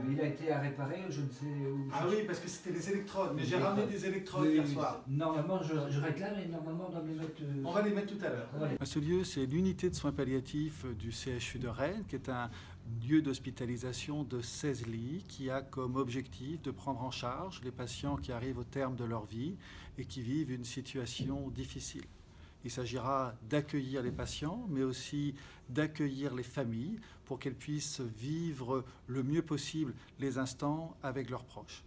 Il a été à réparer, je ne sais où. Ah oui, parce que c'était les électrodes, mais j'ai ramené des électrodes hier soir. Normalement, je réclame et normalement on doit les mettre... On va les mettre tout à l'heure. Ce lieu, c'est l'unité de soins palliatifs du CHU de Rennes, qui est un lieu d'hospitalisation de 16 lits, qui a comme objectif de prendre en charge les patients qui arrivent au terme de leur vie et qui vivent une situation difficile. Il s'agira d'accueillir les patients, mais aussi d'accueillir les familles pour qu'elles puissent vivre le mieux possible les instants avec leurs proches.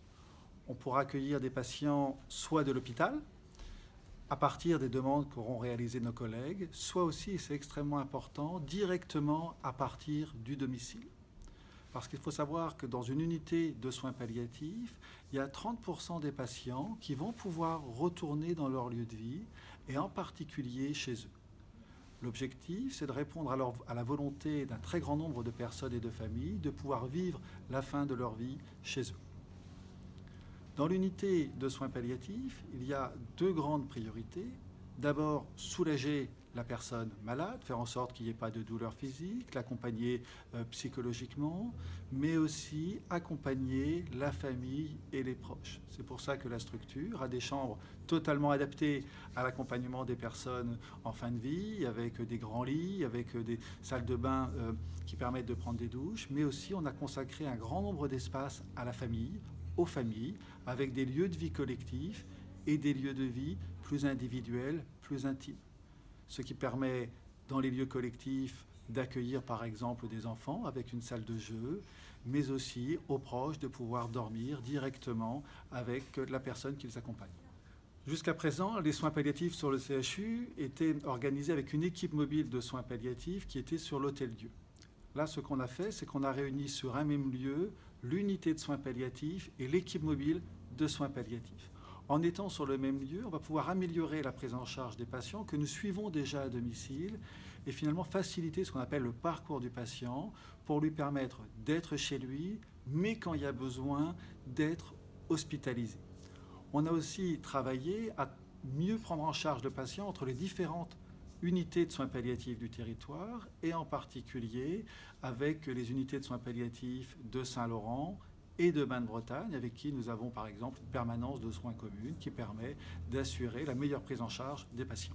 On pourra accueillir des patients soit de l'hôpital, à partir des demandes qu'auront réalisées nos collègues, soit aussi, et c'est extrêmement important, directement à partir du domicile. Parce qu'il faut savoir que dans une unité de soins palliatifs, il y a 30% des patients qui vont pouvoir retourner dans leur lieu de vie, et en particulier chez eux. L'objectif, c'est de répondre à la volonté d'un très grand nombre de personnes et de familles de pouvoir vivre la fin de leur vie chez eux. Dans l'unité de soins palliatifs, il y a deux grandes priorités. D'abord, soulager la personne malade, faire en sorte qu'il n'y ait pas de douleur physique, l'accompagner psychologiquement, mais aussi accompagner la famille et les proches. C'est pour ça que la structure a des chambres totalement adaptées à l'accompagnement des personnes en fin de vie, avec des grands lits, avec des salles de bain qui permettent de prendre des douches, mais aussi on a consacré un grand nombre d'espaces à la famille, aux familles, avec des lieux de vie collectifs et des lieux de vie plus individuels, plus intimes. Ce qui permet, dans les lieux collectifs, d'accueillir par exemple des enfants avec une salle de jeu, mais aussi aux proches de pouvoir dormir directement avec la personne qui les accompagne. Jusqu'à présent, les soins palliatifs sur le CHU étaient organisés avec une équipe mobile de soins palliatifs qui était sur l'Hôtel-Dieu. Là, ce qu'on a fait, c'est qu'on a réuni sur un même lieu l'unité de soins palliatifs et l'équipe mobile de soins palliatifs. En étant sur le même lieu, on va pouvoir améliorer la prise en charge des patients que nous suivons déjà à domicile et finalement faciliter ce qu'on appelle le parcours du patient pour lui permettre d'être chez lui, mais quand il y a besoin, d'être hospitalisé. On a aussi travaillé à mieux prendre en charge le patient entre les différentes unités de soins palliatifs du territoire et en particulier avec les unités de soins palliatifs de Saint-Laurent et de Bain-de-Bretagne, avec qui nous avons par exemple une permanence de soins communes qui permet d'assurer la meilleure prise en charge des patients.